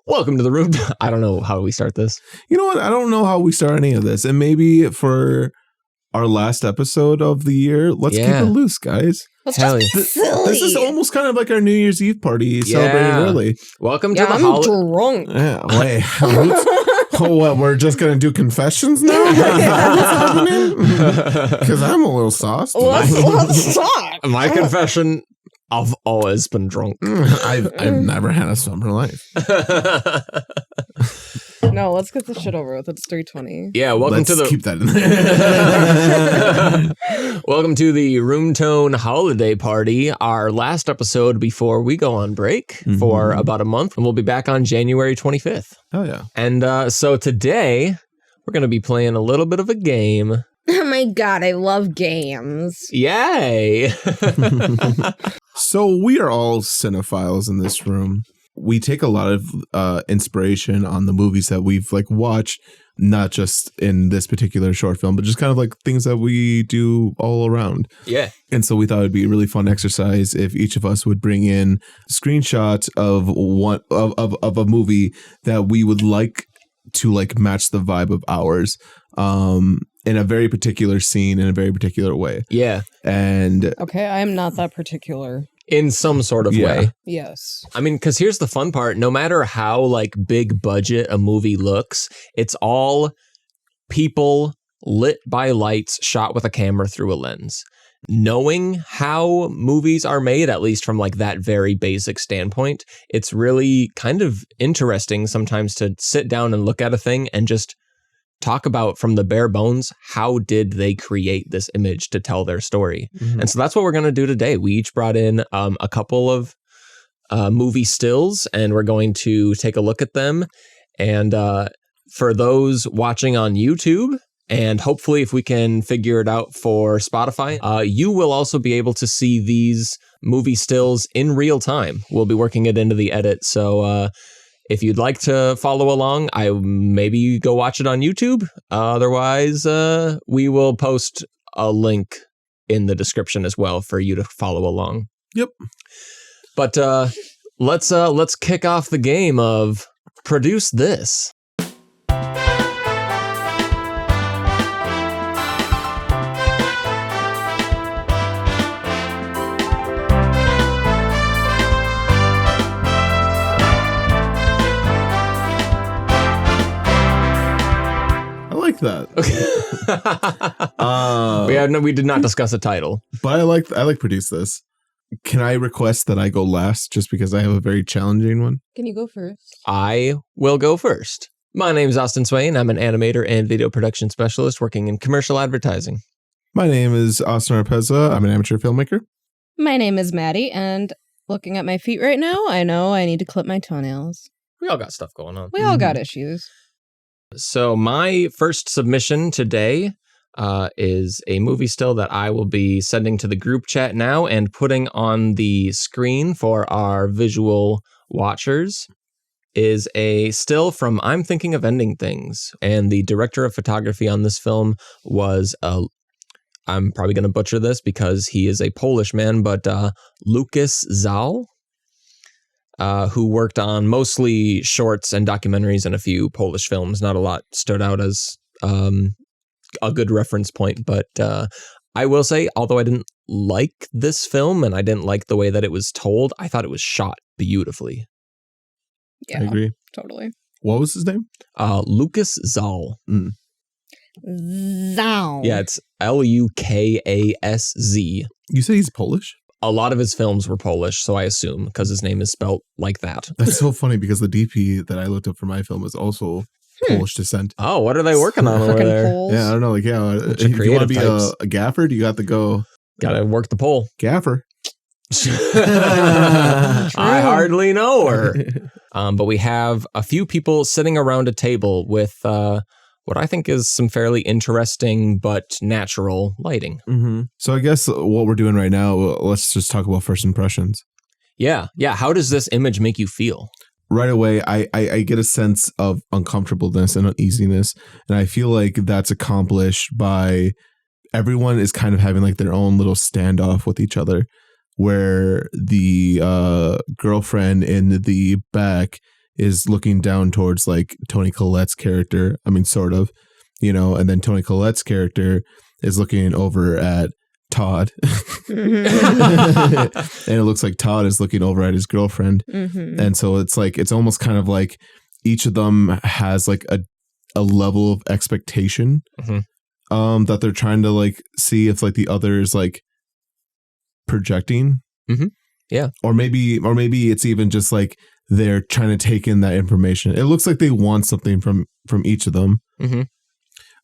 Welcome to the room. I don't know how we start this. You know what? I don't know how we start any of this. And maybe for our last episode of the year, let's keep it loose, guys. Let's just be silly. This is almost kind of like our New Year's Eve party celebrating early. Welcome to the I'm drunk. Yeah, wait. Oh, what? We're just going to do confessions now? What's happening? Because I'm a little sauced. Let's talk. My confession, I've always been drunk. I've never had a sober life. No, let's get this shit over with. It's 3:20. Yeah, Let's keep that in there. Welcome to the Room Tone Holiday Party, our last episode before we go on break for about a month, and we'll be back on January 25th. Oh, yeah. And so today, we're going to be playing a little bit of a game. Oh my god, I love games. Yay! So we are all cinephiles in this room. We take a lot of inspiration on the movies that we've watched, not just in this particular short film, but just kind of like things that we do all around. Yeah. And so we thought it'd be a really fun exercise if each of us would bring in screenshots of one of a movie that we would like to match the vibe of ours. In a very particular scene, in a very particular way. Yeah. And okay, I am not that particular. In some sort of way. Yes. I mean, because here's the fun part. No matter how big budget a movie looks, it's all people lit by lights shot with a camera through a lens. Knowing how movies are made, at least from that very basic standpoint, it's really kind of interesting sometimes to sit down and look at a thing and just talk about from the bare bones, how did they create this image to tell their story? And so that's what we're going to do today. We each brought in a couple of movie stills, and we're going to take a look at them. And for those watching on YouTube, and hopefully if we can figure it out for Spotify, you will also be able to see these movie stills in real time. We'll be working it into the edit. So if you'd like to follow along, maybe go watch it on YouTube. Otherwise, we will post a link in the description as well for you to follow along. Yep. But let's kick off the game of Produce This. That. We did not discuss a title, but I like Produce This. Can I request that I go last just because I have a very challenging one? Can you go first? I will go first. My name is Austin Swain. I'm an animator and video production specialist working in commercial advertising. My name is Austin Arpeza. I'm an amateur filmmaker. My name is Maddie, and looking at my feet right now, I know I need to clip my toenails. We all got stuff going on. We all got issues. So my first submission today is a movie still that I will be sending to the group chat now and putting on the screen for our visual watchers. Is a still from I'm Thinking of Ending Things. And the director of photography on this film was, I'm probably going to butcher this because he is a Polish man, but Lukas Zal. Who worked on mostly shorts and documentaries and a few Polish films. Not a lot stood out as a good reference point, but I will say, although I didn't like this film and I didn't like the way that it was told, I thought it was shot beautifully. Yeah, I agree. Totally. What was his name? Lukas Zal. Zal. Yeah, it's Lukaszz. You say he's Polish? A lot of his films were Polish, so I assume, because his name is spelt like that. That's so funny because the DP that I looked up for my film is also Polish descent. Oh, what are they working on over there? Poles. Yeah, I don't know. If you want to be a gaffer, do you got to go? Got to work the pole. Gaffer. I hardly know her. But we have a few people sitting around a table with what I think is some fairly interesting but natural lighting. So I guess what we're doing right now, let's just talk about first impressions. Yeah. How does this image make you feel? Right away, I get a sense of uncomfortableness and uneasiness. And I feel like that's accomplished by everyone is kind of having their own little standoff with each other, where the girlfriend in the back is looking down towards like Toni Collette's character. I mean, sort of, you know, and then Toni Collette's character is looking over at Todd. And it looks like Todd is looking over at his girlfriend. And so it's like, it's almost kind of like each of them has like a level of expectation that they're trying to like see if like the other is like projecting. Yeah. Or maybe it's even just like they're trying to take in that information. It looks like they want something from each of them.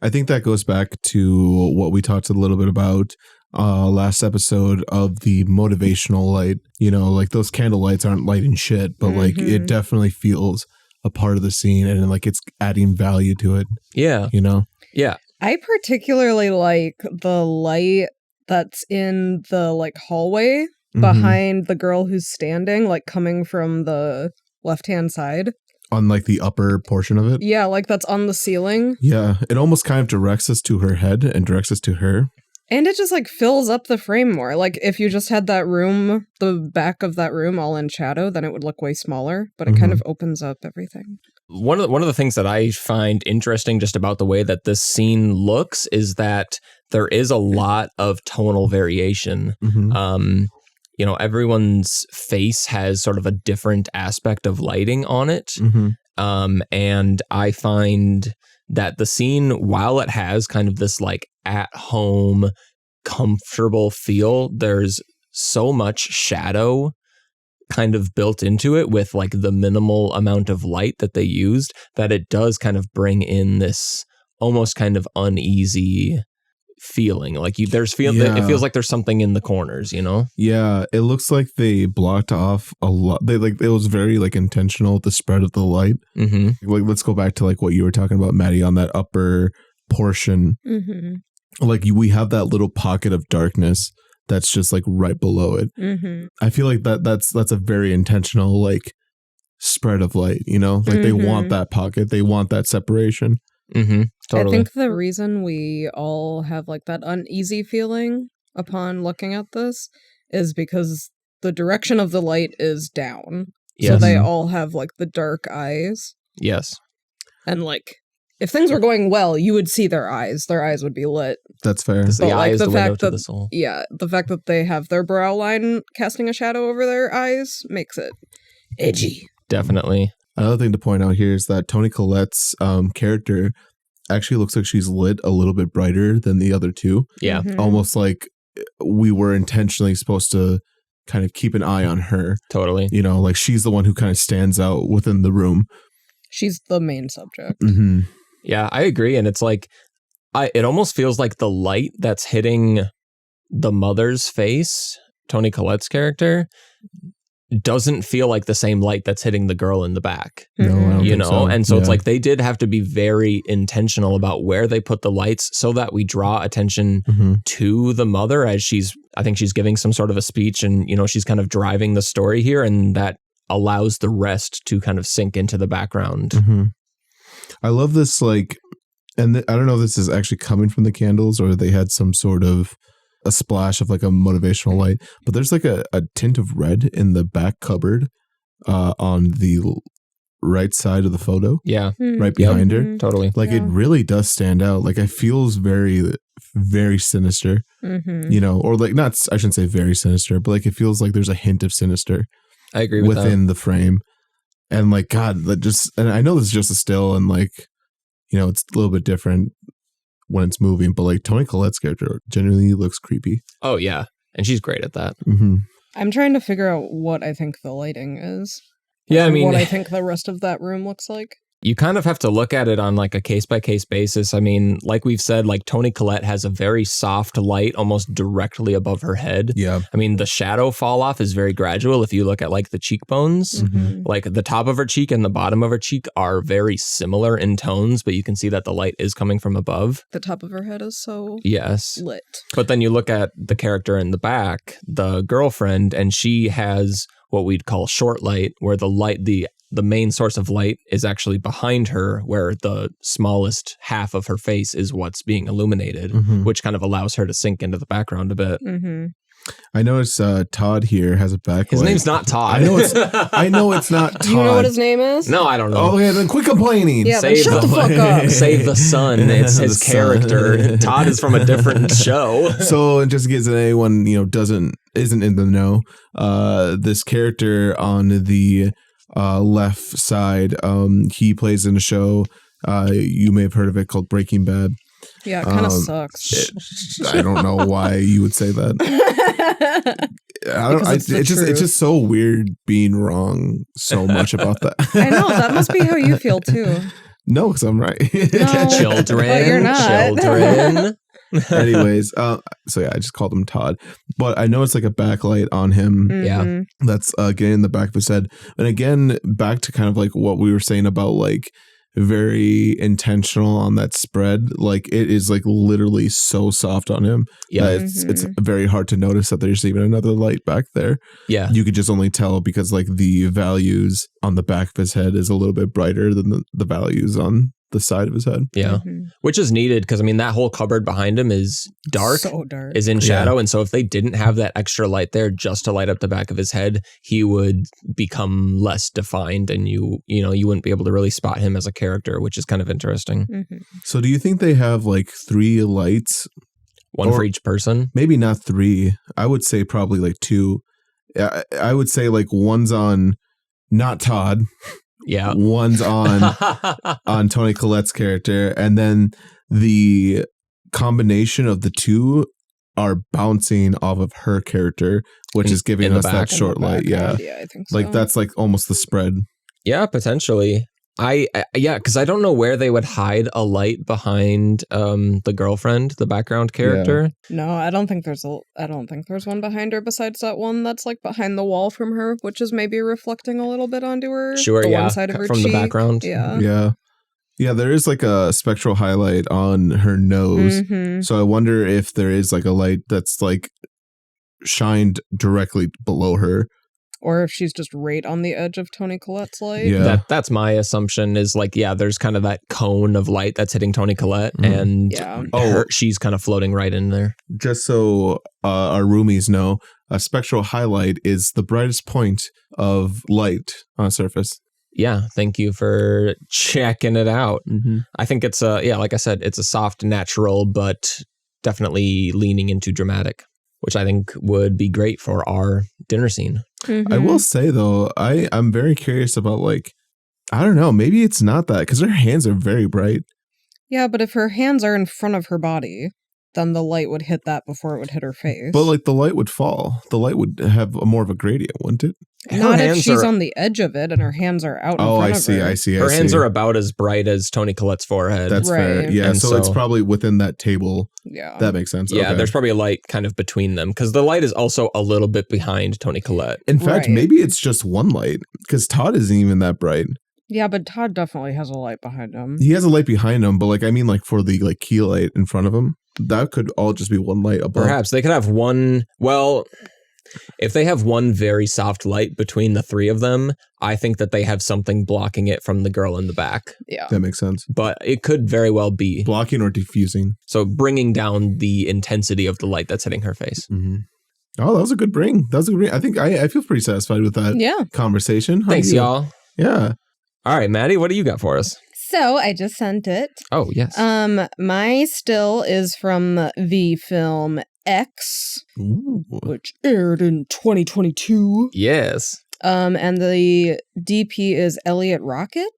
I think that goes back to what we talked a little bit about last episode of the motivational light. You know, like those candle lights aren't lighting shit, but like it definitely feels a part of the scene and like it's adding value to it. Yeah. You know? Yeah. I particularly like the light that's in the like hallway behind the girl who's standing, like coming from the left-hand side. On like the upper portion of it? Yeah, like that's on the ceiling. Yeah. It almost kind of directs us to her head and directs us to her. And it just like fills up the frame more. Like if you just had that room, the back of that room all in shadow, then it would look way smaller, but it kind of opens up everything. One of the things that I find interesting just about the way that this scene looks is that there is a lot of tonal variation. You know, everyone's face has sort of a different aspect of lighting on it. And I find that the scene, while it has kind of this like at home, comfortable feel, there's so much shadow kind of built into it with like the minimal amount of light that they used, that it does kind of bring in this almost kind of uneasy feeling. Like it feels like there's something in the corners, you know? Yeah, it looks like they blocked off a lot. It was very like intentional, the spread of the light. Like, let's go back to like what you were talking about, Maddie, on that upper portion. Like we have that little pocket of darkness that's just like right below it. I feel like that's a very intentional like spread of light, you know? Like they want that pocket, they want that separation. Totally. I think the reason we all have like that uneasy feeling upon looking at this is because the direction of the light is down. Yes. So they all have like the dark eyes. Yes. And like if things were going well, you would see their eyes. Their eyes would be lit. That's fair. The eye is the window to that the soul. the fact that they have their brow line casting a shadow over their eyes makes it edgy. Definitely. Another thing to point out here is that Toni Collette's character actually looks like she's lit a little bit brighter than the other two. Yeah. Almost like we were intentionally supposed to kind of keep an eye on her. Totally. You know, like she's the one who kind of stands out within the room. She's the main subject. Yeah, I agree. And it's like, it almost feels like the light that's hitting the mother's face, Toni Collette's character, doesn't feel like the same light that's hitting the girl in the back. No, I don't think so. And so it's like they did have to be very intentional about where they put the lights so that we draw attention to the mother as I think she's giving some sort of a speech, and, you know, she's kind of driving the story here, and that allows the rest to kind of sink into the background. I love this, like, and I don't know if this is actually coming from the candles or they had some sort of a splash of like a motivational light, but there's like a tint of red in the back cupboard on the right side of the photo. Yeah. Right behind her. Totally. Like it really does stand out. Like it feels very, very sinister, you know, or like not, I shouldn't say very sinister, but like it feels like there's a hint of sinister. I agree with within the frame. And like, God, that just, and I know this is just a still and like, you know, it's a little bit different when it's moving, but like Toni Collette's character genuinely looks creepy. Oh yeah. And she's great at that. I'm trying to figure out what I think the lighting is. Yeah, I mean, what I think the rest of that room looks like. You kind of have to look at it on like a case-by-case basis. I mean, like we've said, like Toni Collette has a very soft light almost directly above her head. Yeah. I mean, the shadow fall off is very gradual. If you look at like the cheekbones, like the top of her cheek and the bottom of her cheek are very similar in tones, but you can see that the light is coming from above. The top of her head is so yes lit. But then you look at the character in the back, the girlfriend, and she has what we'd call short light, where the light, the main source of light is actually behind her, where the smallest half of her face is what's being illuminated, which kind of allows her to sink into the background a bit. I noticed Todd here has a backlight. His name's not Todd. I know it's not Todd. Do you know what his name is? No, I don't know. Okay, then quit complaining. Yeah, then Save shut the the- fuck up. Save the sun. It's his The sun. character. Todd is from a different show. So, just in case anyone isn't in the know, this character on the left side, he plays in a show. You may have heard of it called Breaking Bad. Yeah, it kind of sucks. I don't know why you would say that. It's just so weird being wrong so much about that. I know, that must be how you feel too. No, because I'm right. No. Children. But you're not. Children. Anyways, so yeah, I just called him Todd. But I know it's like a backlight on him Yeah. Mhm. that's getting in the back of his head. And again, back to kind of like what we were saying about like very intentional on that spread. Like it is like literally so soft on him. Yeah. that it's very hard to notice that there's even another light back there. Yeah. You could just only tell because like the values on the back of his head is a little bit brighter than the values on the side of his head. Yeah. Mhm. Which is needed because, I mean, that whole cupboard behind him is dark, So dark. is in shadow. And so if they didn't have that extra light there just to light up the back of his head, he would become less defined and you wouldn't be able to really spot him as a character, which is kind of interesting. Mhm. So do you think they have like 3 lights? One for each person. Maybe not 3. I would say probably like 2. I would say like one's on not Todd. Yeah. One's on Toni Collette's character, and then the combination of the two are bouncing off of her character, which is giving in the us that back. short light. Yeah. Yeah, I think so. Like that's like almost the spread. Yeah, potentially. Because I don't know where they would hide a light behind the girlfriend, the background character. No, I don't think there's one behind her besides that one that's like behind the wall from her, which is maybe reflecting a little bit onto her. Sure, the yeah, one side of her from cheek. the background. Yeah. Yeah, there is like a spectral highlight on her nose. Mhm. So I wonder if there is like a light that's like shined directly below her. Or if she's just right on the edge of Toni Collette's light. Yeah. That's my assumption is like, yeah, there's kind of that cone of light that's hitting Toni Collette Mhm. and Yeah. she's kind of floating right in there. Just so our roomies know, a spectral highlight is the brightest point of light on a surface. Yeah, thank you for checking it out. Mm-hmm. I think it's like I said, it's a soft, natural, but definitely leaning into dramatic, which I think would be great for our dinner scene. Mhm. I will say though, I'm very curious about like, I don't know, maybe it's not that because her hands are very bright. Yeah, but if her hands are in front of her body, then the light would hit that before it would hit her face. But like the light would fall. The light would have more of a gradient, wouldn't it? Not if hands she's are- on the edge of it and her hands are out in Oh, front I of see, her. I see. Her hands are about as bright as Toni Collette's forehead. That's fair. Right. Yeah, And so it's so- probably within that table. Yeah. That makes sense. yeah, Okay. there's probably a light kind of between them because the light is also a little bit behind Toni Collette. In fact, Right. maybe it's just one light because Todd isn't even that bright. Yeah, but Todd definitely has a light behind him. He has a light behind him, but like I mean, like for the like key light in front of him, that could all just be one light above. Perhaps they could have one. Well, if they have one very soft light between the three of them, I think that they have something blocking it from the girl in the back. Yeah. That makes sense. But it could very well be. Blocking or diffusing. So bringing down the intensity of the light that's hitting her face. Mm-hmm. Oh, that was a good bring. That was a good bring. I think I feel pretty sastified with that Yeah. conversation. How Thanks, do you- y'all. Yeah. All right, Maddie, what do you got for us? So I just sent it. Oh, yes. My still is from the film X, Ooh. which aired in 2022. Yes. And the DP is Elliot Rocket,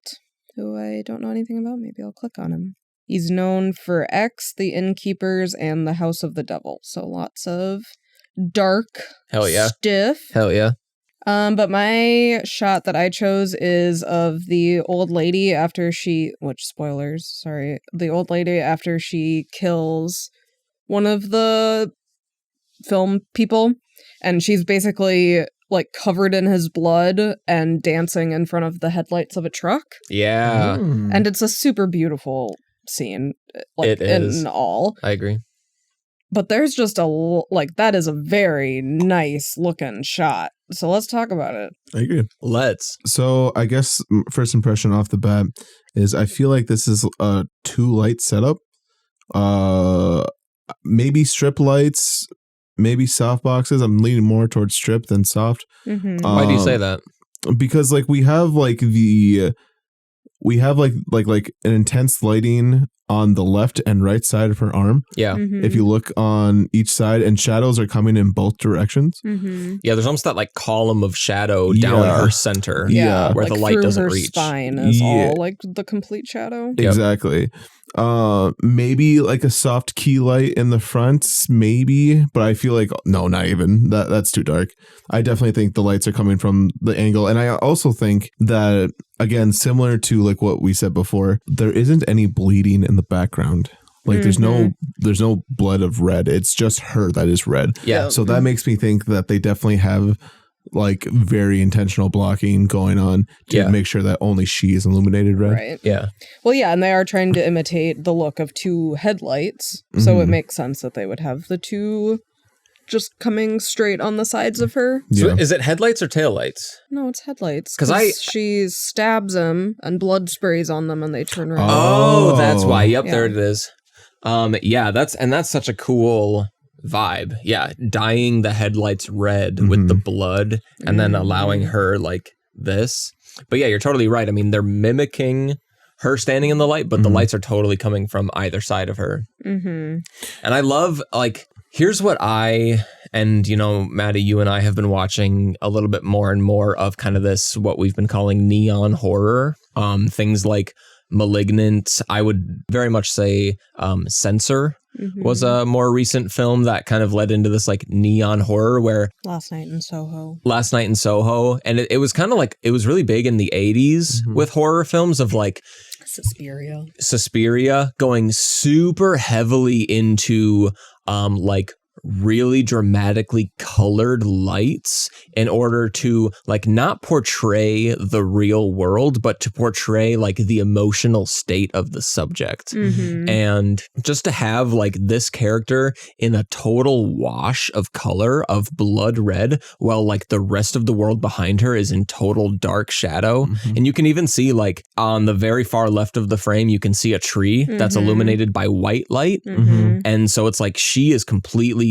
who I don't know anything about. Maybe I'll click on him. He's known for X, The Innkeepers, and The House of the Devil. So lots of dark Hell yeah. stiff. Hell yeah. But my shot that I chose is of the old lady after she, which spoilers, sorry, the old lady after she kills one of the film people, and she's basically like covered in his blood and dancing in front of the headlights of a truck. Yeah. Mm. And it's a super beautiful scene, like It is. in all. I agree. But there's just that is a very nice looking shot. So let's talk about it. I agree. Let's. So I guess first impression off the bat is I feel like this is a 2 light setup. Maybe strip lights, maybe soft boxes. I'm leaning more towards strip than soft. Mm-hmm. Why do you say that? Because like we have like an intense lighting on the left and right side of her arm. Yeah. Mm-hmm. If you look on each side, and shadows are coming in both directions. Mm-hmm. Yeah, there's almost that like column of shadow down Yeah. her center. Yeah. Where like the light through doesn't her reach. spine is Yeah. all like the complete shadow. Yep. Exactly. Maybe like a soft key light in the front, maybe, but I feel like no, not even. That's too dark. I definitely think the lights are coming from the angle, and I also think that, again, similar to like what we said before, there isn't any bleeding in the background. Like there's no blood of red. It's just her that is red. Yeah. So that makes me think that they definitely have like very intentional blocking going on to make sure that only she is illuminated red. Right. Yeah. Well, yeah, and they are trying to imitate the look of two headlights, so it makes sense that they would have the two just coming straight on the sides of her. So Yeah. is it headlights or taillights? No, it's headlights. 'Cause she stabs him and blood sprays on them and they turn around. Oh, that's why. Yep, Yeah. there it is. Yeah, that's such a cool vibe. Yeah, dyeing the headlights red with the blood and then allowing her like this. But yeah, you're totally right. I mean, they're mimicking her standing in the light, but the lights are totally coming from either side of her. Mm-hmm. And I love, like, here's what and, you know, Maddie, you and I have been watching a little bit more and more of kind of this, what we've been calling neon horror. Things like Malignant, I would very much say Censor was a more recent film that kind of led into this like neon horror where Last Night in Soho. And it was kind of like, it was really big in the 80s with horror films of like Suspiria going super heavily into like really dramatically colored lights in order to like not portray the real world, but to portray like the emotional state of the subject. And just to have like this character in a total wash of color of blood red while like the rest of the world behind her is in total dark shadow. And you can even see like on the very far left of the frame, you can see a tree that's illuminated by white light. And so it's like she is completely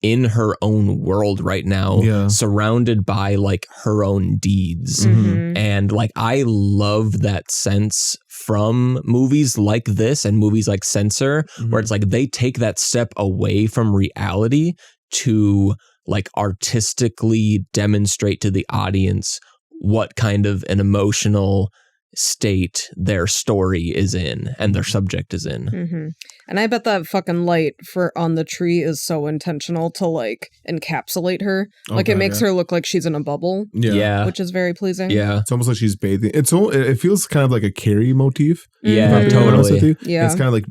in her own world right now, surrounded by like her own deeds. And like I love that sense from movies like this and movies like Censor, where it's like they take that step away from reality to like artistically demonstrate to the audience what kind of an emotional state their story is in and their subject is in. And I bet that fucking light on the tree is so intentional to like encapsulate her. Like it makes her look like she's in a bubble. Yeah. Which is very pleasing. Yeah. It's almost like she's bathing. It feels kind of like a Carrie motif. Yeah, if I'm being honest with totally. you. Yeah. It's kind of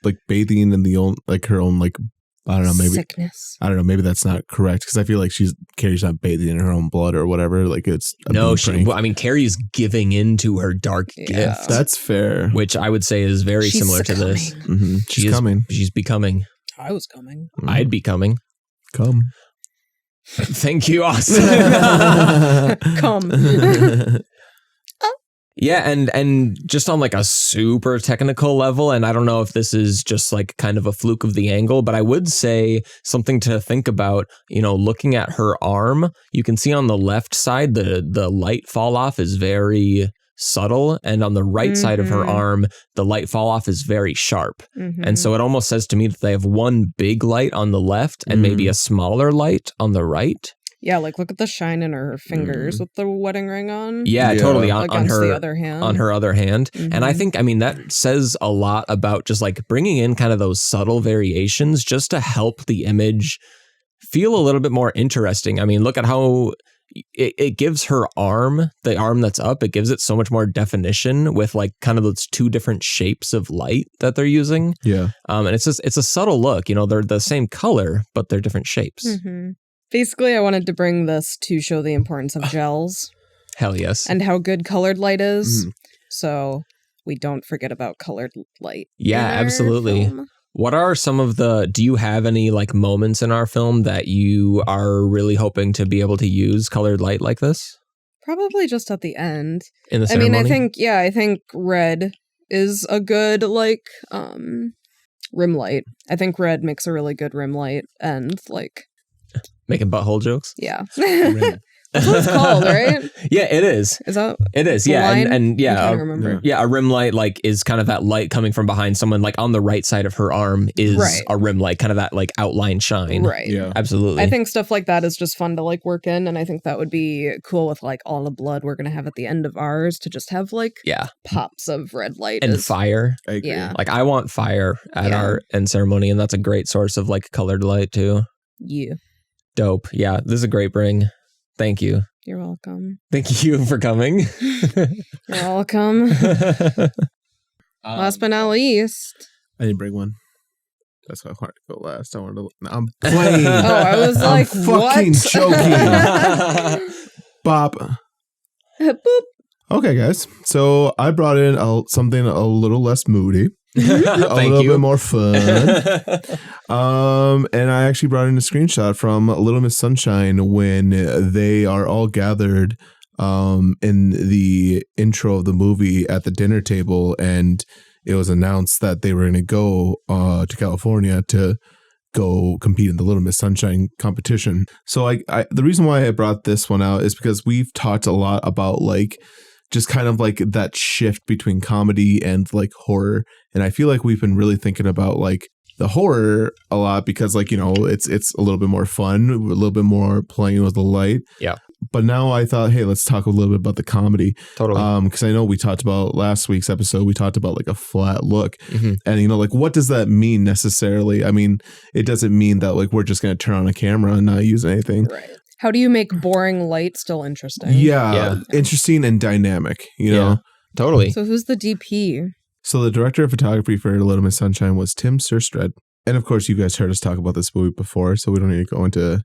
like bathing in the own like her own like I don't know, maybe sickness. I don't know, maybe that's not correct because I feel like Carrie's not bathing in her own blood or whatever. Like it's Carrie's giving into her dark gift. That's fair. Which I would say is very She's similar to this. succumbing. She's coming. She's becoming. I was coming. I'd be coming. Come. Thank you, Austin. Come. Yeah, and just on like a super technical level, and I don't know if this is just like kind of a fluke of the angle, but I would say something to think about, you know, looking at her arm, you can see on the left side, the light fall off is very subtle, and on the right side of her arm, the light fall off is very sharp. And so it almost says to me that they have one big light on the left and maybe a smaller light on the right. Yeah, like look at the shine in her fingers with the wedding ring on. Yeah, totally. On Against her the other hand. On her other hand. And I think, I mean, that says a lot about just like bringing in kind of those subtle variations just to help the image feel a little bit more interesting. I mean, look at how it gives her arm, the arm that's up, it gives it so much more definition with like kind of those two different shapes of light that they're using. Yeah. And it's a subtle look, you know, they're the same color, but they're different shapes. Basically, I wanted to bring this to show the importance of gels. Hell yes. And how good colored light is. So we don't forget about colored light. Yeah, in our absolutely. film. What are some of do you have any like moments in our film that you are really hoping to be able to use colored light like this? Probably just at the end. In the I ceremony? mean, I think red is a good like rim light. I think red makes a really good rim light, and like Making butthole jokes. Yeah. Rim. That's what it's called, right? Yeah, it is. Is that It is. the Yeah, line? and I'm yeah, trying to remember. yeah, a rim light like is kind of that light coming from behind someone, like on the right side of her arm is Right. a rim light, kind of that like outline shine. Right. Yeah. Absolutely. I think stuff like that is just fun to like work in, and I think that would be cool with like all the blood we're gonna have at the end of ours to just have like Yeah, pops of red light and as- I fire. agree. Yeah. Like I want fire at Yeah. our end ceremony, and that's a great source of like colored light too. Yeah. Dope. Yeah, this is a great bring. Thank you. You're welcome. Thank you for coming. You're welcome. Last but not least. I didn't bring one. That's why I wanted to go last. I wanted to. I'm playing. Oh, I was I'm like, fucking what? joking. Bop. Boop. Okay, guys. So I brought in something a little less moody, a Thank little you. bit more fun. And I actually brought in a screenshot from Little Miss Sunshine when they are all gathered in the intro of the movie at the dinner table, and it was announced that they were going to go to California to go compete in the Little Miss Sunshine competition. So I the reason why I brought this one out is because we've talked a lot about like just kind of like that shift between comedy and like horror, and I feel like we've been really thinking about like the horror a lot because like, you know, it's a little bit more fun, a little bit more playing with the light. Yeah. But now I thought, hey, let's talk a little bit about the comedy. Totally. Because I know we talked about last week's episode, we talked about like a flat look. Mhm. And, you know, like what does that mean necessarily? I mean, it doesn't mean that like we're just going to turn on a camera and not use anything. Right. How do you make boring light still interesting? Yeah, interesting and dynamic, you know? Yeah. Totally. So who's the DP? So the director of photography for Little Miss Sunshine was Tim Surstred. And of course, you guys heard us talk about this movie before, so we don't need to go into...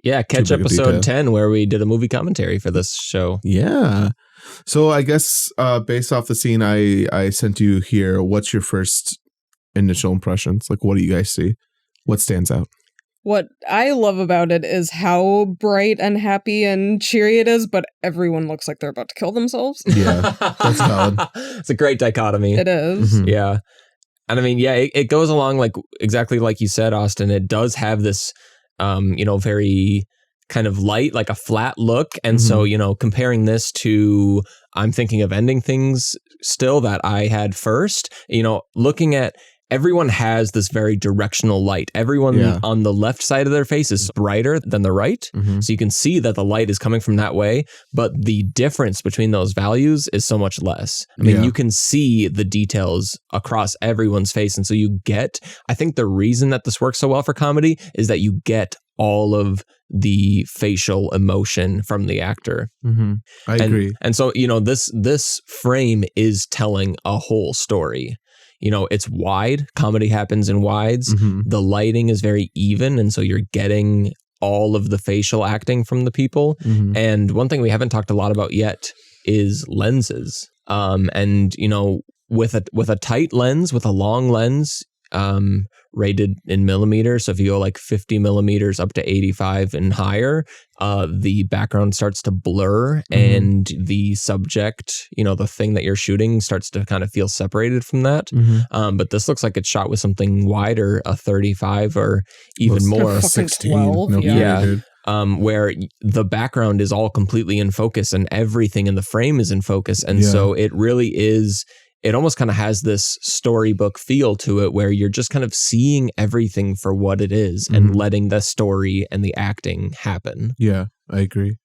Yeah, catch big a episode detail. 10 where we did a movie commentary for this show. Yeah. So I guess based off the scene I sent you here, what's your first initial impressions? Like, what do you guys see? What stands out? What I love about it is how bright and happy and cheery it is, but everyone looks like they're about to kill themselves. Yeah, that's valid. It's a great dichotomy. It is. Mhm. Yeah. And I mean, yeah, it goes along like exactly like you said, Austin. It does have this, very kind of light, like a flat look. And so, comparing this to, I'm thinking of ending things still that I had first, looking at everyone has this very directional light. Everyone Yeah. on the left side of their face is brighter than the right. Mhm. So you can see that the light is coming from that way, but the difference between those values is so much less. I mean, Yeah. you can see the details across everyone's face. And so I think the reason that this works so well for comedy is that you get all of the facial emotion from the actor. Mhm. I agree. And so, this frame is telling a whole story. It's wide. Comedy happens in wides. Mhm. The lighting is very even. And so you're getting all of the facial acting from the people. Mhm. And one thing we haven't talked a lot about yet is lenses. With a tight lens, with a long lens, rated in millimeters. So if you go like 50 millimeters up to 85 and higher, the background starts to blur and the subject, the thing that you're shooting starts to kind of feel separated from that. Mhm. But this looks like it's shot with something wider, a 35 or even Well, more. fucking 16. 12, No yeah. kidding, dude. Where the background is all completely in focus and everything in the frame is in focus. And Yeah. so it really is, it almost kind of has this storybook feel to it where you're just kind of seeing everything for what it is and Mhm. letting the story and the acting happen. Yeah, I agree.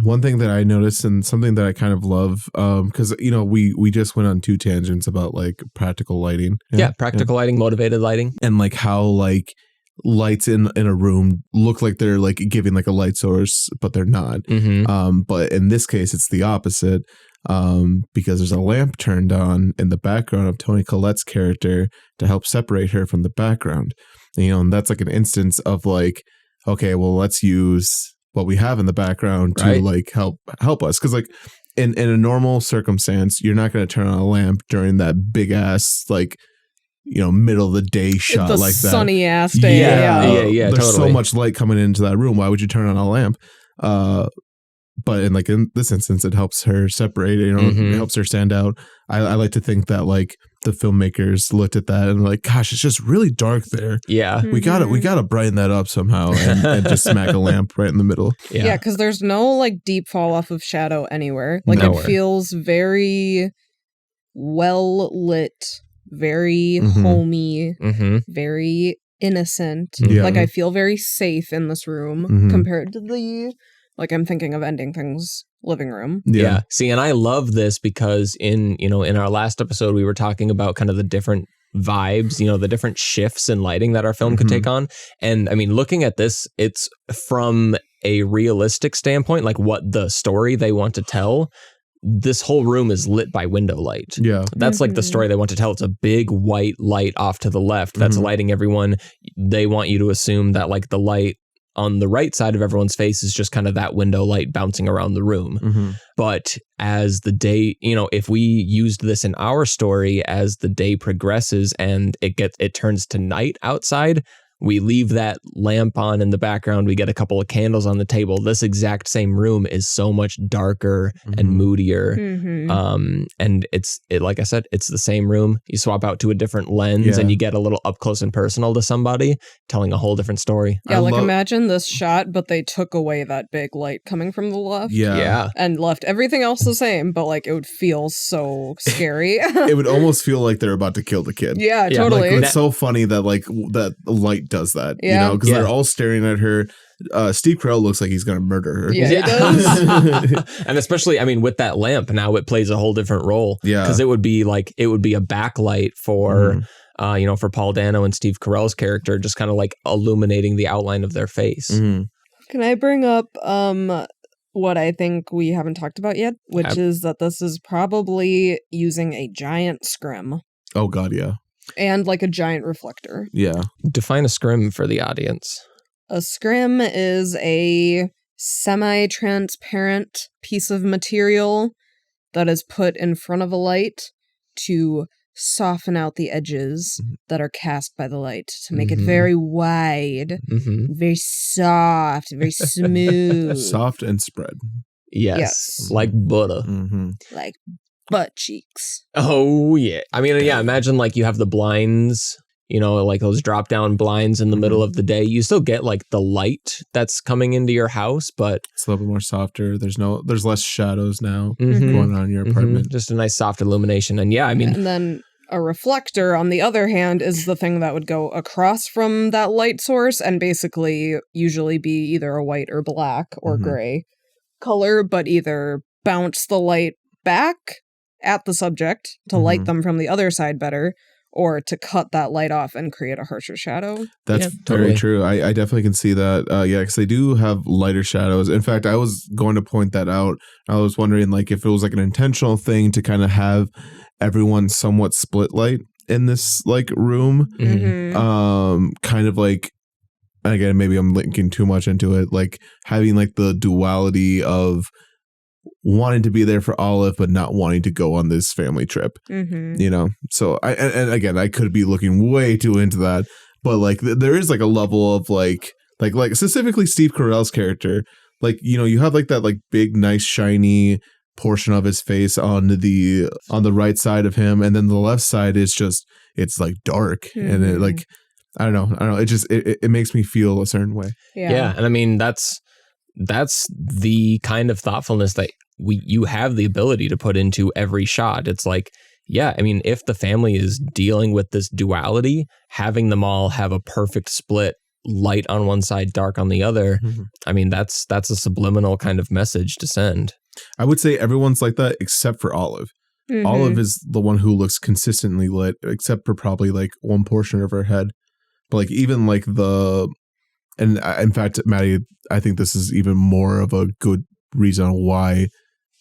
One thing that I noticed and something that I kind of love, because we just went on two tangents about like practical lighting. Yeah, practical lighting, motivated lighting. And like how like lights in a room look like they're like giving like a light source, but they're not. Mm-hmm. But in this case, it's the opposite. Because there's a lamp turned on in the background of Toni Collette's character to help separate her from the background. And that's like an instance of like, okay, well, let's use what we have in the background to Right. like help us. Cause like in a normal circumstance, you're not going to turn on a lamp during that big ass, like, middle of the day shot the like that. sunny ass day. Yeah. Yeah. There's so totally. much light coming into that room. Why would you turn on a lamp? But in this instance, it helps her separate. Mhm. It helps her stand out. I like to think that like filmmakers looked at that and were like, gosh, it's just really dark there. Yeah. We gotta brighten that up somehow and just smack a lamp right in the middle. Yeah, because there's no like deep fall off of shadow anywhere. Like Nowhere. it feels very well lit, very Mhm. homey, Mm-hmm. very innocent. Yeah. Like I feel very safe in this room Mhm. compared to the I'm thinking of Ending Things living room. Yeah. See, and I love this because in our last episode, we were talking about kind of the different vibes, the different shifts in lighting that our film could take on. And I mean, looking at this, it's from a realistic standpoint, like what the story they want to tell. This whole room is lit by window light. Yeah. That's like the story they want to tell. It's a big white light off to the left that's lighting everyone. They want you to assume that like the light on the right side of everyone's face is just kind of that window light bouncing around the room. Mm-hmm. But as the day, if we used this in our story, as the day progresses and it turns to night outside, we leave that lamp on in the background. We get a couple of candles on the table. This exact same room is so much darker and moodier. Mm-hmm. And like I said, it's the same room. You swap out to a different lens and you get a little up close and personal to somebody telling a whole different story. Yeah, imagine this shot, but they took away that big light coming from the left. Yeah. And left everything else the same, but like it would feel so scary. It would almost feel like they're about to kill the kid. Yeah, Yeah, totally. Like, it's so funny that like that light does that, Yeah. because they're all staring at her. Steve Carell looks like he's gonna murder her. Yeah, he does. And especially, I mean, with that lamp, now it plays a whole different role. Yeah. Because it would be a backlight for, for Paul Dano and Steve Carell's character, just kind of like illuminating the outline of their face. Mhm. Can I bring up what I think we haven't talked about yet, which is that this is probably using a giant scrim Oh God, yeah, and like a giant reflector. yeah. Define a scrim for the audience. A scrim is a semi-transparent piece of material that is put in front of a light to soften out the edges that are cast by the light to make it very wide, very soft, very smooth. Soft and spread. Yes. Like butter. Mm-hmm. Like butt cheeks. Oh, yeah. I mean, yeah, imagine like you have the blinds, like those drop down blinds in the middle of the day. You still get like the light that's coming into your house, but It's a little bit more softer. There's less shadows now Mhm. going on in your apartment. just a nice soft illumination. And yeah, I mean, And then a reflector, on the other hand, is the thing that would go across from that light source and basically usually be either a white or black or gray color, but either bounce the light back at the subject to light them from the other side better, or to cut that light off and create a harsher shadow. That's Yeah, very totally. true. I definitely can see that. Because they do have lighter shadows. In fact, I was going to point that out. I was wondering like if it was like an intentional thing to kind of have everyone somewhat split light in this like room. Kind of like, again, maybe I'm linking too much into it, like having like the duality of wanting to be there for Olive but not wanting to go on this family trip. So and again, I could be looking way too into that, but like there is like a level of like specifically Steve Carell's character, like you have like that like big nice shiny portion of his face on the right side of him, and then the left side is just, it's like dark and it like I don't know, it just it makes me feel a certain way. yeah. And I mean, that's the kind of thoughtfulness that you have the ability to put into every shot. It's like, yeah, I mean, if the family is dealing with this duality, having them all have a perfect split, light on one side, dark on the other, I mean, that's a subliminal kind of message to send. I would say everyone's like that except for Olive. Olive is the one who looks consistently lit, except for probably like one portion of her head. But like even like and in fact, Maddie, I think this is even more of a good reason why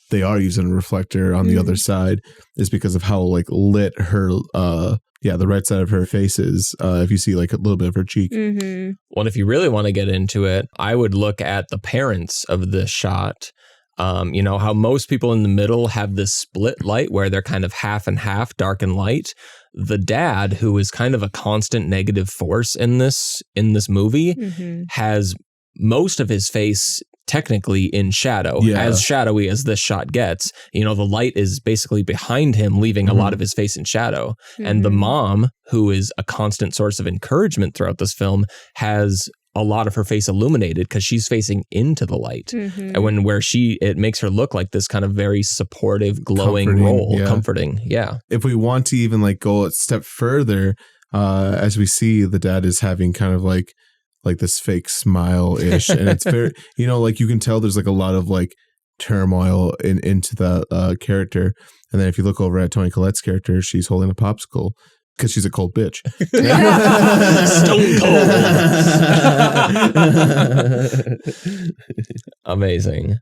they are using a reflector on the other side, is because of how like lit her the right side of her face is. If you see like a little bit of her cheek. Well, if you really want to get into it, I would look at the parents of this shot. How most people in the middle have this split light where they're kind of half and half, dark and light. The dad, who is kind of a constant negative force in this movie, has most of his face technically in shadow, Yeah. as shadowy as this shot gets. You know, the light is basically behind him, leaving a lot of his face in shadow. And the Mhm. mom, who is a constant source of encouragement throughout this film, has a lot of her face illuminated because she's facing into the light. Mhm. And it makes her look like this kind of very supportive, glowing Comforting, role, yeah. comforting. Yeah. If we want to even like go a step further, as we see the dad is having kind of like this fake smile ish, and it's very, you know, like you can tell there's like a lot of like turmoil into that character. And then if you look over at Toni Collette's character, she's holding a popsicle because she's a cold bitch. Stone cold. Amazing.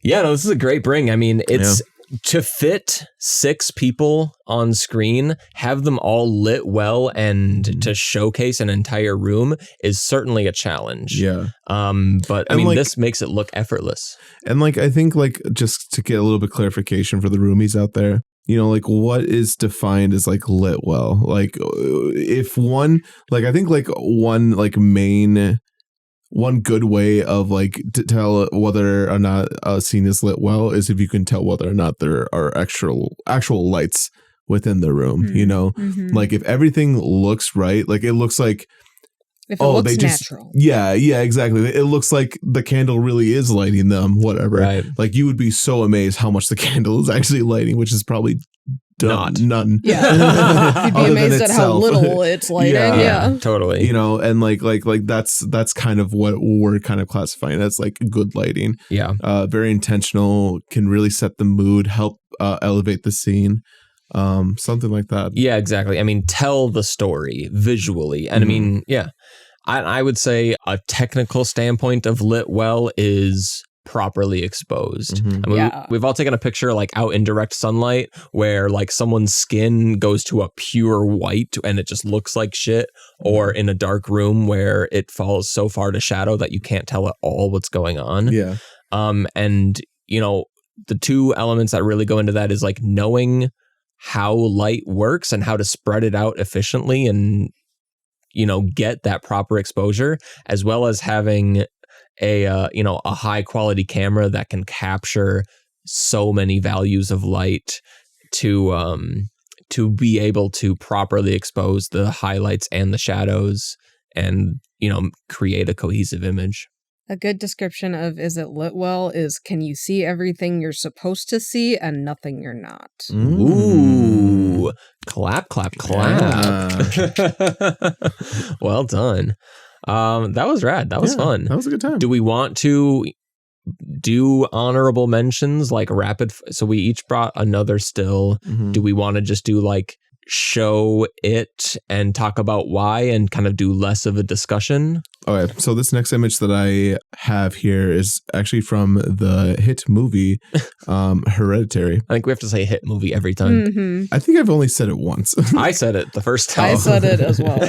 Yeah, no, this is a great bring. I mean, it's to fit 6 people on screen, have them all lit well, and to showcase an entire room is certainly a challenge. Yeah. But I And mean, like- this makes it look effortless. And like, I think like just to get a little bit clarification for the roomies out there, you know, like what is defined as like lit well? Like if one, like I think like one good way of like to tell whether or not a scene is lit well is if you can tell whether or not there are actual lights within the room, you know? Mhm. Like if everything looks right, like it looks like, If it looks they just, natural. yeah, exactly. It looks like the candle really is lighting them, whatever. Right. Like you would be so amazed how much the candle is actually lighting, which is probably none. Yeah. You'd be Other than amazed at how itself. little it's lighting. Yeah. Yeah. Totally. You know, and like that's kind of what we're kind of classifying as like good lighting. Yeah. Very intentional, can really set the mood, help elevate the scene. Something like that. Yeah, exactly. I mean, tell the story visually. And I mean, yeah, I would say a technical standpoint of lit well is properly exposed. Mhm. I mean, Yeah. we've all taken a picture like out in direct sunlight where like someone's skin goes to a pure white and it just looks like shit, or in a dark room where it falls so far to shadow that you can't tell at all what's going on. Yeah. And you know, the 2 elements that really go into that is like knowing how light works and how to spread it out efficiently and, you know, get that proper exposure, as well as having a high quality camera that can capture so many values of light to be able to properly expose the highlights and the shadows and, you know, create a cohesive image. A good description of is it lit well is can you see everything you're supposed to see and nothing you're not. Ooh, clap, clap, clap. Well done. That was rad. That was fun. That was a good time. Do we want to do honorable mentions like so we each brought another still. Mhm. Do we want to just do like show it and talk about why and kind of do less of a discussion? Okay, so this next image that I have here is actually from the hit movie Hereditary. I think we have to say hit movie every time. Mhm. I think I've only said it once. I said it the first time. I said it as well. Look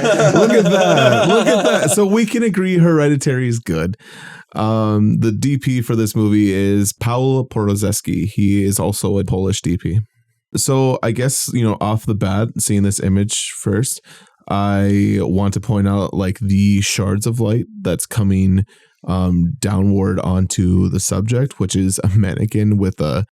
at that. Look at that. So we can agree Hereditary is good. The DP for this movie is Paweł Porozewski. He is also a Polish DP. So I guess, you know, off the bat, seeing this image first, I want to point out like the shards of light that's coming downward onto the subject, which is a mannequin with a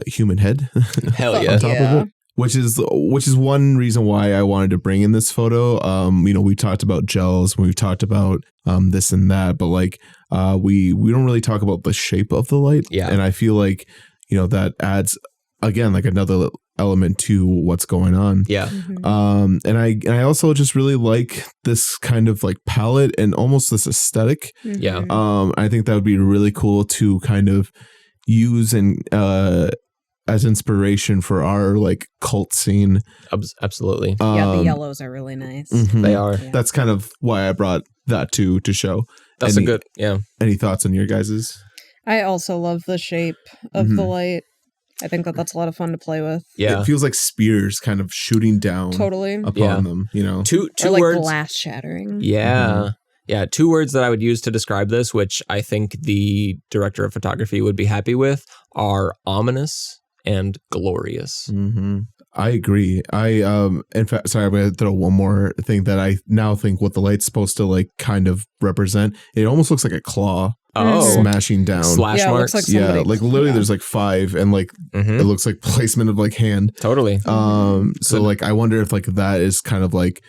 human head. Hell Fuck yeah. on top yeah. of it. Which is one reason why I wanted to bring in this photo. You know, we talked about gels, we've talked about this and that, but like we don't really talk about the shape of the light. Yeah. And I feel like, you know, that adds again like another element to what's going on. Yeah. Mhm. And I also just really like this kind of like palette and almost this aesthetic. Yeah. Mhm. I think that would be really cool to kind of use and as inspiration for our like cult scene. Absolutely. Yeah, the yellows are really nice. Mhm. They are. Yeah. That's kind of why I brought that to show. That's Any- a good, yeah. Any thoughts on your guys's? I also love the shape of the Mhm. light. I think that's a lot of fun to play with. Yeah. It feels like spears kind of shooting down Totally. upon Yeah. them, you know? Two Or like words. glass shattering. Yeah. Yeah. 2 words that I would use to describe this, which I think the director of photography would be happy with, are ominous and glorious. Mm-hmm. I agree. In fact, sorry, I'm going to throw one more thing that I now think what the light's supposed to like kind of represent. It almost looks like a claw smashing down. Slash Yeah, it marks. looks like Yeah, somebody- like literally yeah. there's like 5 and like Mhm. it looks like placement of like hand. Totally. So like I wonder if like that is kind of like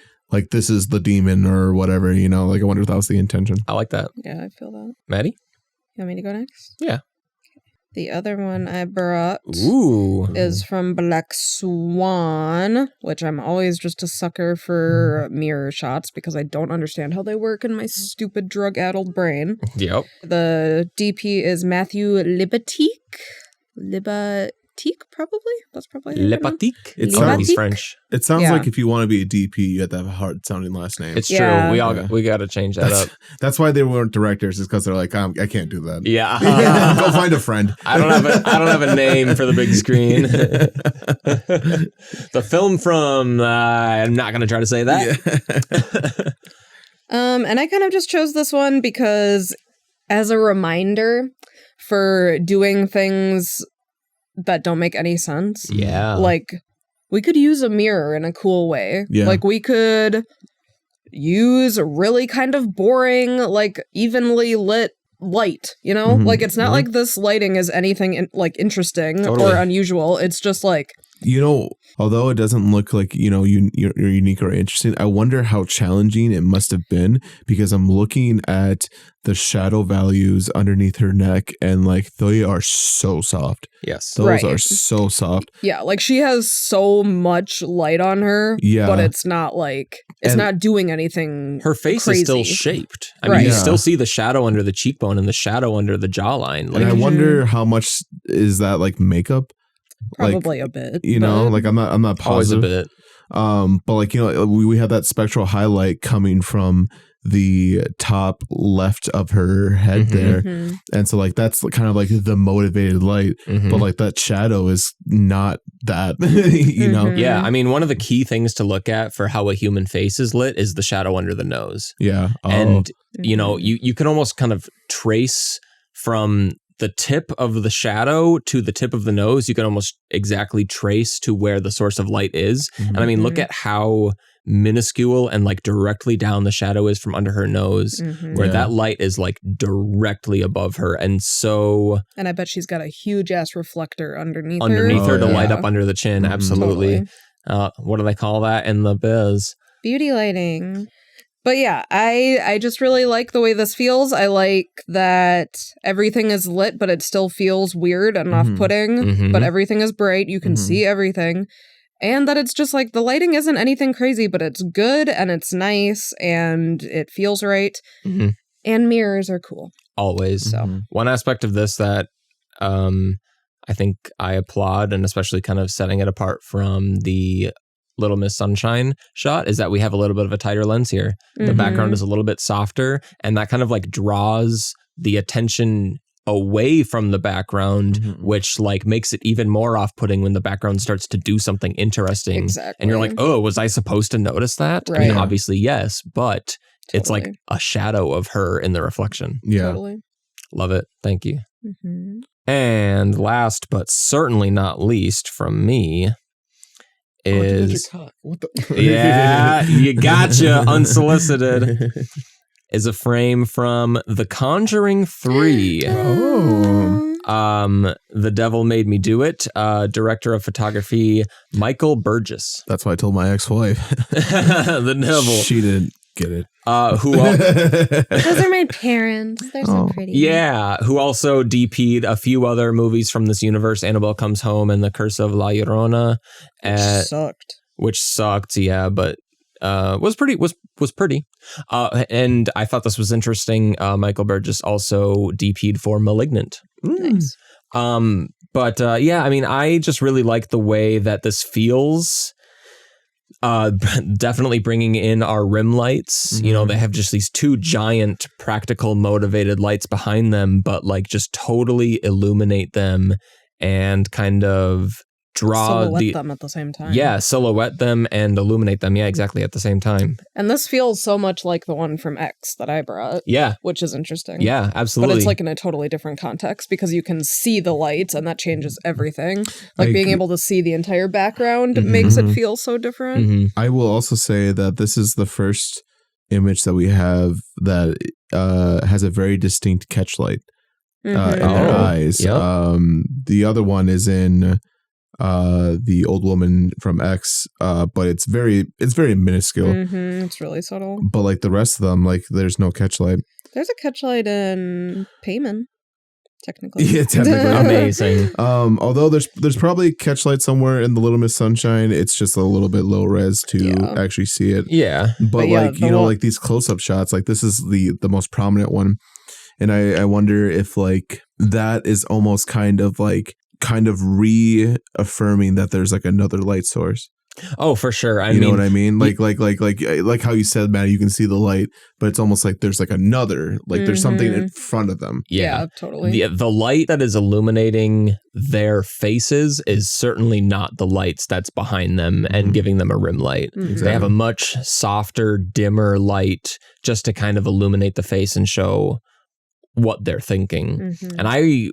this is the demon or whatever, you know, like I wonder if that was the intention. I like that. Yeah, I feel that. Maddie? You want me to go next? Yeah. The other one I brought Ooh. is from Black Swan, which I'm always just a sucker for mirror shots because I don't understand how they work in my stupid drug-addled brain. Yep. The DP is Matthew Libatique. Libatique, probably? That's probably Le how you pronounce it. Patique. It Oh, sounds- he's French. It sounds Yeah. like if you want to be a DP, you have to have a hard sounding last name. It's Yeah. true. We got to change that up. That's why they weren't directors, is because they're like, I can't do that. Yeah. Go find a friend. I don't have a name for the big screen. The film from I'm not going to try to say that. And I kind of just chose this one because as a reminder for doing things that don't make any sense. Yeah. Like, we could use a mirror in a cool way. Yeah. Like, we could use a really kind of boring, like, evenly lit light, you know? Mhm. Like, it's not Mhm. like this lighting is anything, interesting Totally. or unusual. It's just like, You know, although it doesn't look like, you know, you're unique or interesting, I wonder how challenging it must have been, because I'm looking at the shadow values underneath her neck and like they are so soft. yes. Those Right. are so soft. yeah, like, she has so much light on her, Yeah. but it's not like, it's And- not doing anything Her face crazy. is still shaped. I mean, Right. you Yeah. still see the shadow under the cheekbone and the shadow under the jawline. And Like, I Mhm. wonder how much is that like makeup? Probably a bit. You know, but- like I'm not always a positive. bit. But like, you know, we have that spectral highlight coming from the top left of her head Mhm. there. Mhm. And so like that's kind of like the motivated light, Mhm. but like that shadow is not that, you know? Mhm. Yeah, I mean, one of the key things to look at for how a human face is lit is the shadow under the nose. Yeah. Oh, And, you know, Mhm. you can almost kind of trace from the tip of the shadow to the tip of the nose. You can almost exactly trace to where the source of light is. And I mean, look Mhm. at how minuscule and like directly down the shadow is from under her nose, Mhm. where Yeah. that light is like directly above her. And so And I bet she's got a huge ass reflector underneath underneath her. her to Oh, yeah. light up under the chin. Mhm. Absolutely. Totally. What do they call that in the biz? Beauty lighting. But yeah, I just really like the way this feels. I like that everything is lit, but it still feels weird and Mhm. off-putting. Mhm. But everything is bright. You can Mhm. see everything. And that it's just like the lighting isn't anything crazy, but it's good and it's nice and it feels right. Mhm. And mirrors are cool. Always. So Mhm. One aspect of this that I think I applaud, and especially kind of setting it apart from the Little Miss Sunshine shot, is that we have a little bit of a tighter lens here. The Mhm. background is a little bit softer, and that kind of like draws the attention away from the background, Mhm. which like makes it even more off-putting when the background starts to do something interesting. Exactly. And you're like, oh, was I supposed to notice that? I mean, Right. obviously, yes, but it's like Totally. a shadow of her in the reflection. Yeah. Totally. Love it. Thank you. Mhm. And last but certainly not least from me is What the? yeah, you gotcha, unsolicited, is a frame from The Conjuring 3. Oh. The Devil Made Me Do It, director of photography Michael Burgess. That's why I told my ex-wife. The devil. She didn't get it. Who Those are my parents. They're so Oh. pretty. yeah, who also DP'd a few other movies from this universe, Annabelle Comes Home and The Curse of La Llorona, Sucked. which sucked, yeah, but was pretty. And I thought this was interesting. Michael Burgess also DP'd for Malignant. Nice. But yeah, I mean, I just really like the way that this feels. Definitely bringing in our rim lights. You know, they have just these two giant practical motivated lights behind them, but like just totally illuminate them and kind of draw Silhouette them at the same time. silhouette them and illuminate them. Yeah, exactly, at the same time. And this feels so much like the one from X that I brought, Yeah, which is interesting. yeah, absolutely. But it's like in a totally different context because you can see the lights and that changes everything. Like I being agree. able to see the entire background Mhm. makes it feel so different. Mhm. I will also say that this is the first image that we have that has a very distinct catch light in their Oh, eyes. yep. The other one is in the old woman from X, but it's very minuscule. It's really subtle. But like the rest of them, like there's no catch light. There's a catch light in Payman, technically. Yeah, technically. Amazing. Although there's probably a catch light somewhere in the Little Miss Sunshine. It's just a little bit low res to actually see it. Yeah. But yeah, like, like these close up shots, like this is the most prominent one. And I wonder if like that is almost kind of reaffirming that there's like another light source. Oh, for sure. I You know mean, what I mean? Like how you said, Matt, you can see the light, but it's almost like there's like another, like there's something in front of them. yeah. Totally. The light that is illuminating their faces is certainly not the lights that's behind them and giving them a rim light. They have a much softer, dimmer light just to kind of illuminate the face and show what they're thinking. And I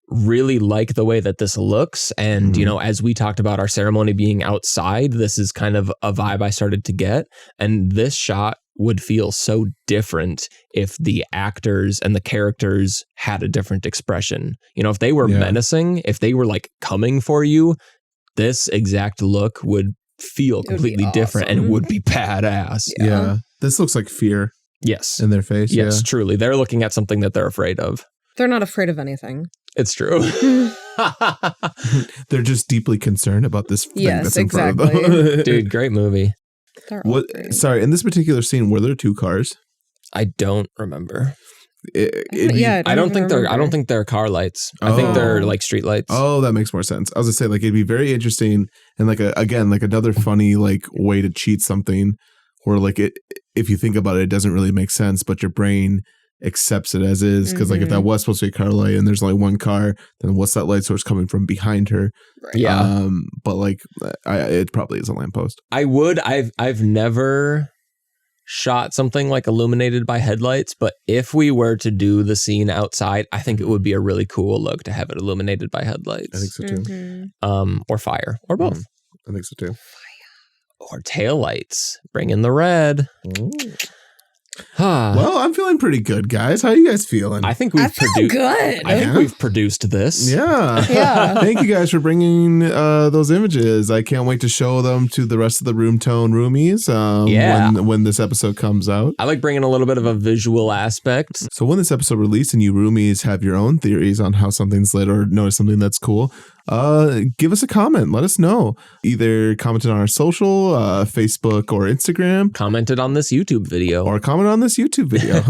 really like the way that this looks. And, as we talked about our ceremony being outside, this is kind of a vibe I started to get. And this shot would feel so different if the actors and the characters had a different expression. If they were menacing, if they were like coming for you, this exact look would feel completely different and it would be badass. Yeah. This looks like fear Yes. in their face. Yes, truly. They're looking at something that they're afraid of. They're not afraid of anything. It's true. They're just deeply concerned about this thing Yes, that's in front of them. exactly. Dude, great movie. They're all What? great. Sorry, in this particular scene, were there two cars? I don't remember. I don't think they're car lights. I think they're like street lights. Oh, that makes more sense. I was gonna say, like, it'd be very interesting and like another funny like way to cheat something, where like if you think about it, it doesn't really make sense, but your brain accepts it as is, because like if that was supposed to be a car light and there's only one car, then what's that light source coming from behind her? Right. Yeah. But like it probably is a lamppost. I've never shot something like illuminated by headlights, but if we were to do the scene outside, I think it would be a really cool look to have it illuminated by headlights. I think so too. Or fire, or both. I think so too. Or taillights. Bring in the red. Well, I'm feeling pretty good, guys. How are you guys feeling? I think we've produced. good. I think we've produced this. Yeah. Yeah. Thank you guys for bringing those images. I can't wait to show them to the rest of the Room Tone roomies when this episode comes out. I like bringing a little bit of a visual aspect. So when this episode released and you roomies have your own theories on how something's lit or notice something that's cool, give us a comment. Let us know. Either commented on our social, Facebook or Instagram. Commented on this YouTube video. Or comment on this YouTube video.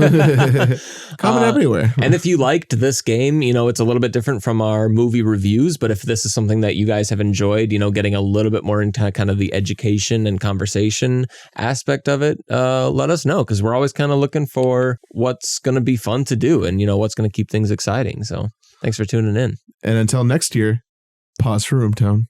Comment everywhere. And if you liked this game, it's a little bit different from our movie reviews, but if this is something that you guys have enjoyed, getting a little bit more into kind of the education and conversation aspect of it, let us know, because we're always kind of looking for what's going to be fun to do and, what's going to keep things exciting. So thanks for tuning in. And until next year, pause for Room Tone.